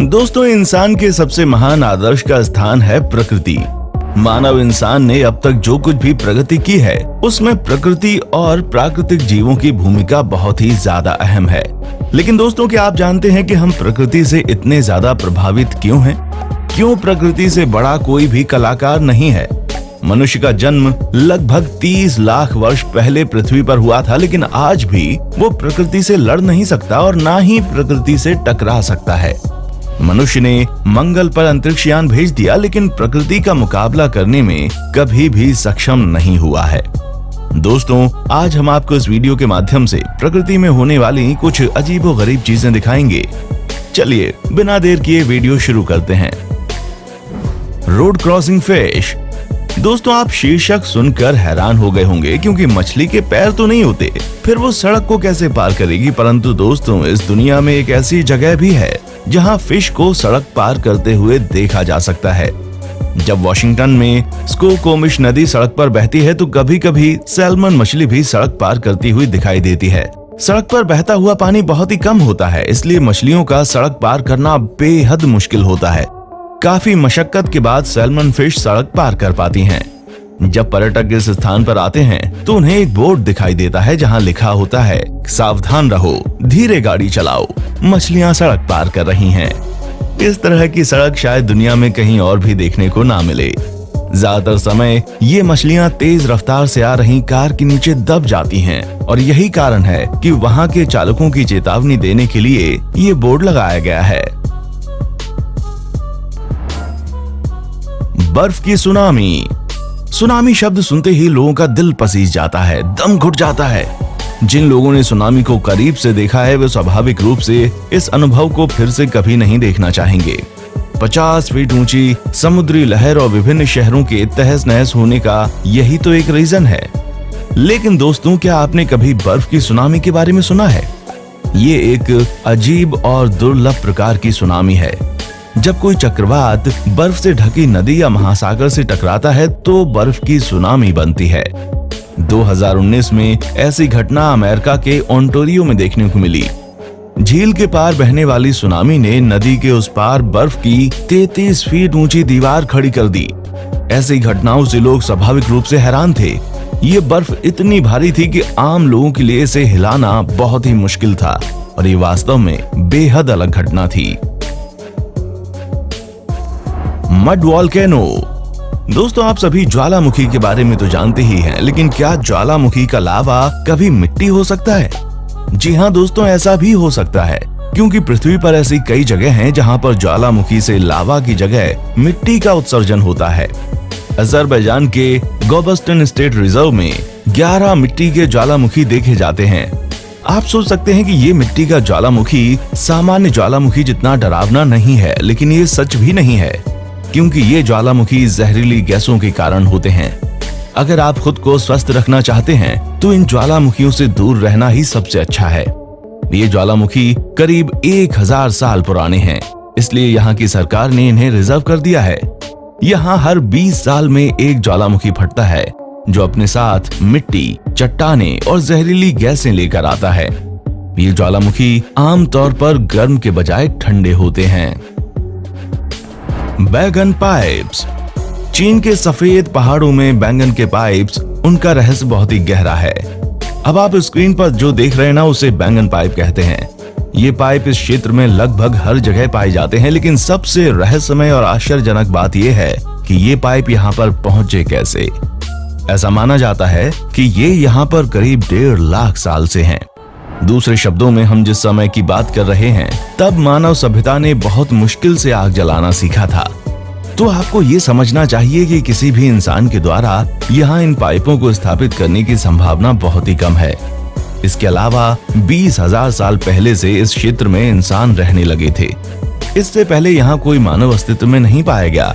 दोस्तों, इंसान के सबसे महान आदर्श का स्थान है प्रकृति। मानव इंसान ने अब तक जो कुछ भी प्रगति की है उसमें प्रकृति और प्राकृतिक जीवों की भूमिका बहुत ही ज्यादा अहम है। लेकिन दोस्तों, क्या आप जानते हैं कि हम प्रकृति से इतने ज्यादा प्रभावित क्यों हैं? क्यों प्रकृति से बड़ा कोई भी कलाकार नहीं है? मनुष्य का जन्म लगभग 30 लाख वर्ष पहले पृथ्वी पर हुआ था, लेकिन आज भी वो प्रकृति से लड़ नहीं सकता और ना ही प्रकृति से टकरा सकता है। मनुष्य ने मंगल पर अंतरिक्ष यान भेज दिया, लेकिन प्रकृति का मुकाबला करने में कभी भी सक्षम नहीं हुआ है। दोस्तों, आज हम आपको इस वीडियो के माध्यम से प्रकृति में होने वाली कुछ अजीबोगरीब चीजें दिखाएंगे। चलिए बिना देर किए वीडियो शुरू करते हैं। Road crossing fish. दोस्तों, आप शीर्षक सुनकर हैरान हो गए होंगे, क्योंकि मछली के पैर तो नहीं होते, फिर वो सड़क को कैसे पार करेगी। परंतु दोस्तों, इस दुनिया में एक ऐसी जगह भी है जहां फिश को सड़क पार करते हुए देखा जा सकता है। जब वॉशिंगटन में स्कोकोमिश नदी सड़क पर बहती है तो कभी कभी सैल्मन मछली भी सड़क पार करती हुई दिखाई देती है। सड़क पर बहता हुआ पानी बहुत ही कम होता है, इसलिए मछलियों का सड़क पार करना बेहद मुश्किल होता है। काफी मशक्कत के बाद सैल्मन फिश सड़क पार कर पाती हैं। जब पर्यटक इस स्थान पर आते हैं तो उन्हें एक बोर्ड दिखाई देता है जहां लिखा होता है, सावधान रहो, धीरे गाड़ी चलाओ, मछलियां सड़क पार कर रही हैं। इस तरह की सड़क शायद दुनिया में कहीं और भी देखने को ना मिले। ज्यादातर समय ये मछलियां तेज रफ्तार से आ रही कार के नीचे दब जाती हैं और यही कारण है कि वहां के चालकों की चेतावनी देने के लिए ये बोर्ड लगाया गया है। बर्फ की सुनामी। सुनामी शब्द सुनते ही लोगों का दिल पसीज जाता है, दम घुट जाता है। जिन लोगों ने सुनामी को करीब से देखा है वे स्वाभाविक रूप से इस अनुभव को फिर से कभी नहीं देखना चाहेंगे। 50 फीट ऊंची समुद्री लहर और विभिन्न शहरों के तहस नहस होने का यही तो एक रीजन है। लेकिन दोस्तों, क्या आपने कभी बर्फ की सुनामी के बारे में सुना है? ये एक अजीब और दुर्लभ प्रकार की सुनामी है। जब कोई चक्रवात बर्फ से ढकी नदी या महासागर से टकराता है तो बर्फ की सुनामी बनती है। 2019 में ऐसी घटना अमेरिका के ओंटारियो में देखने को मिली। झील के पार बहने वाली सुनामी ने नदी के उस पार बर्फ की 33 फीट ऊंची दीवार खड़ी कर दी। ऐसी घटनाओं से लोग स्वाभाविक रूप से हैरान थे। ये बर्फ इतनी भारी थी कि आम लोगों के लिए इसे हिलाना बहुत ही मुश्किल था और ये वास्तव में बेहद अलग घटना थी। Mud volcano. दोस्तों, आप सभी ज्वालामुखी के बारे में तो जानते ही हैं, लेकिन क्या ज्वालामुखी का लावा कभी मिट्टी हो सकता है? जी हाँ दोस्तों, ऐसा भी हो सकता है, क्योंकि पृथ्वी पर ऐसी कई जगह हैं जहां पर ज्वालामुखी से लावा की जगह मिट्टी का उत्सर्जन होता है। अजरबैजान के गोबस्टन स्टेट रिजर्व में 11 मिट्टी के ज्वालामुखी देखे जाते हैं। आप सोच सकते हैं कि ये मिट्टी का ज्वालामुखी सामान्य ज्वालामुखी जितना डरावना नहीं है, लेकिन ये सच भी नहीं है, क्योंकि ये ज्वालामुखी जहरीली गैसों के कारण होते हैं। अगर आप खुद को स्वस्थ रखना चाहते हैं तो इन ज्वालामुखियों से दूर रहना ही सबसे अच्छा है। ये ज्वालामुखी करीब 1000 साल पुराने हैं, इसलिए यहाँ की सरकार ने इन्हें रिजर्व कर दिया है। यहाँ हर 20 साल में एक ज्वालामुखी फटता है जो अपने साथ मिट्टी, चट्टाने और जहरीली गैसें लेकर आता है। ये ज्वालामुखी आमतौर पर गर्म के बजाय ठंडे होते हैं। बैगन पाइप्स। चीन के सफेद पहाड़ों में बैंगन के पाइप्स, उनका रहस्य बहुत ही गहरा है। अब आप स्क्रीन पर जो देख रहे हैं ना, उसे बैंगन पाइप कहते हैं। ये पाइप इस क्षेत्र में लगभग हर जगह पाए जाते हैं, लेकिन सबसे रहस्यमय और आश्चर्यजनक बात यह है कि ये पाइप यहाँ पर पहुंचे कैसे। ऐसा माना जाता है कि ये यहाँ पर करीब 1.5 लाख साल से हैं। दूसरे शब्दों में, हम जिस समय की बात कर रहे हैं तब मानव सभ्यता ने बहुत मुश्किल से आग जलाना सीखा था। तो आपको ये समझना चाहिए कि किसी भी इंसान के द्वारा यहाँ इन पाइपों को स्थापित करने की संभावना बहुत ही कम है। इसके अलावा 20,000 साल पहले से इस क्षेत्र में इंसान रहने लगे थे। इससे पहले यहाँ कोई मानव अस्तित्व में नहीं पाया गया।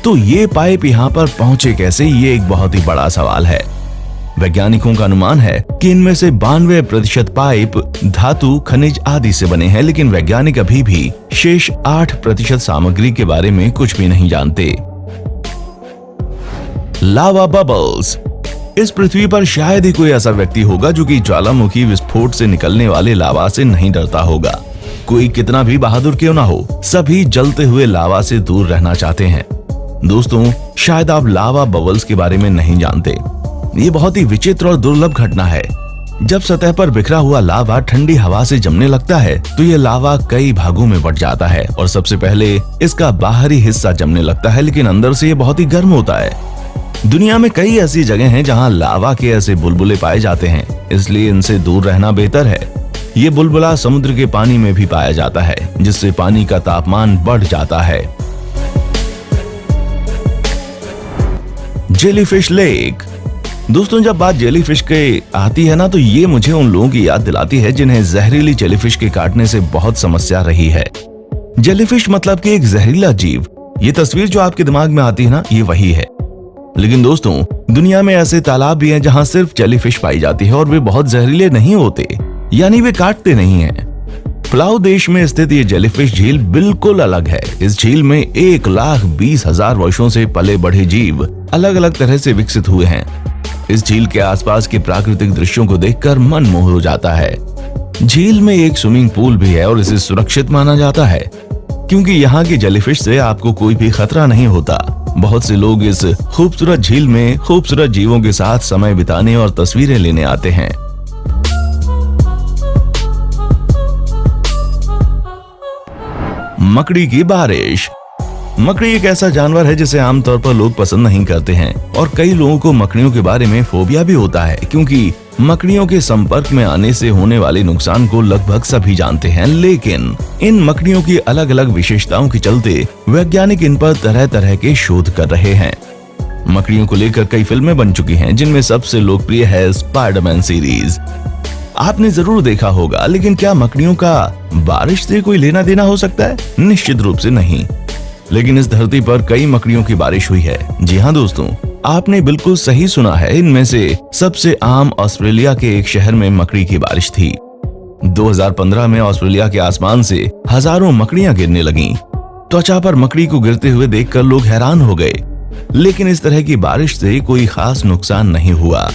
तो ये पाइप यहाँ पर पहुंचे कैसे, ये एक बहुत ही बड़ा सवाल है। वैज्ञानिकों का अनुमान है कि इनमें से 92% पाइप धातु, खनिज आदि से बने हैं, लेकिन वैज्ञानिक अभी भी शेष 8% सामग्री के बारे में कुछ भी नहीं जानते। लावा बबल्स। इस पृथ्वी पर शायद ही कोई ऐसा व्यक्ति होगा जो कि ज्वालामुखी विस्फोट से निकलने वाले लावा से नहीं डरता होगा। कोई कितना भी बहादुर क्यों ना हो, सभी जलते हुए लावा से दूर रहना चाहते हैं। दोस्तों, शायद आप लावा बबल्स के बारे में नहीं जानते। ये बहुत ही विचित्र और दुर्लभ घटना है। जब सतह पर बिखरा हुआ लावा ठंडी हवा से जमने लगता है तो ये लावा कई भागों में बंट जाता है और सबसे पहले इसका बाहरी हिस्सा जमने लगता है, लेकिन अंदर से ये बहुत ही गर्म होता है। दुनिया में कई ऐसी जगह हैं जहां लावा के ऐसे बुलबुले पाए जाते हैं, इसलिए इनसे दूर रहना बेहतर है। ये बुलबुला समुद्र के पानी में भी पाया जाता है, जिससे पानी का तापमान बढ़ जाता है। Jellyfish lake. दोस्तों, जब बात जेलीफिश के आती है ना, तो ये मुझे उन लोगों की याद दिलाती है जिन्हें जहरीली जेलीफिश के काटने से बहुत समस्या रही है। जेलीफिश मतलब कि एक जहरीला जीव। ये तस्वीर जो आपके दिमाग में आती है ना, ये वही है। लेकिन दोस्तों, दुनिया में ऐसे तालाब भी हैं जहां सिर्फ जेलीफिश पाई जाती है और वे बहुत जहरीले नहीं होते, यानी वे काटते नहीं हैं। पलाऊ देश में स्थित ये जेलीफिश झील बिल्कुल अलग है। इस झील में 1,20,000 वर्षों से पले बढ़े जीव अलग अलग तरह से विकसित हुए हैं। इस झील के आसपास के प्राकृतिक दृश्यों को देखकर मन मोह हो जाता है। झील में एक स्विमिंग पूल भी है और इसे सुरक्षित माना जाता है क्योंकि यहाँ की जेलीफिश से आपको कोई भी खतरा नहीं होता। बहुत से लोग इस खूबसूरत झील में खूबसूरत जीवों के साथ समय बिताने और तस्वीरें लेने आते हैं। मकड़ी की बारिश। मकड़ी एक ऐसा जानवर है जिसे आमतौर पर लोग पसंद नहीं करते हैं और कई लोगों को मकड़ियों के बारे में फोबिया भी होता है, क्योंकि मकड़ियों के संपर्क में आने से होने वाले नुकसान को लगभग सभी जानते हैं। लेकिन इन मकड़ियों की अलग अलग विशेषताओं के चलते वैज्ञानिक इन पर तरह तरह के शोध कर रहे हैं। मकड़ियों को लेकर कई फिल्में बन चुकी हैं, जिनमें सबसे लोकप्रिय है स्पाइडरमैन सीरीज। आपने जरूर देखा होगा, लेकिन क्या मकड़ियों का बारिश से कोई लेना देना हो सकता है? निश्चित रूप से नहीं। लेकिन इस धरती पर कई मकड़ियों की बारिश हुई है। जी हाँ दोस्तों, आपने बिल्कुल सही सुना है। इनमें से सबसे आम ऑस्ट्रेलिया के एक शहर में मकड़ी की बारिश थी। 2015 में ऑस्ट्रेलिया के आसमान से हजारों मकड़ियां गिरने लगीं। त्वचा पर मकड़ी को गिरते हुए देखकर लोग हैरान हो गए, लेकिन इस तरह की बारिश से कोई खास नुकसान नहीं हुआ।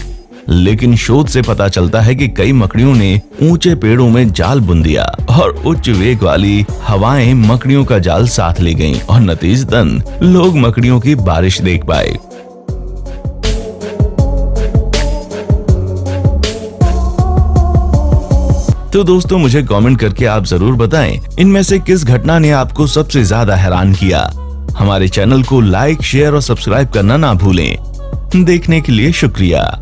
लेकिन शोध से पता चलता है कि कई मकड़ियों ने ऊंचे पेड़ों में जाल बुन दिया और उच्च वेग वाली हवाएं मकड़ियों का जाल साथ ले गईं और नतीजतन लोग मकड़ियों की बारिश देख पाए। तो दोस्तों, मुझे कमेंट करके आप जरूर बताएं, इनमें से किस घटना ने आपको सबसे ज्यादा हैरान किया। हमारे चैनल को लाइक, शेयर और सब्सक्राइब करना ना भूलें। देखने के लिए शुक्रिया।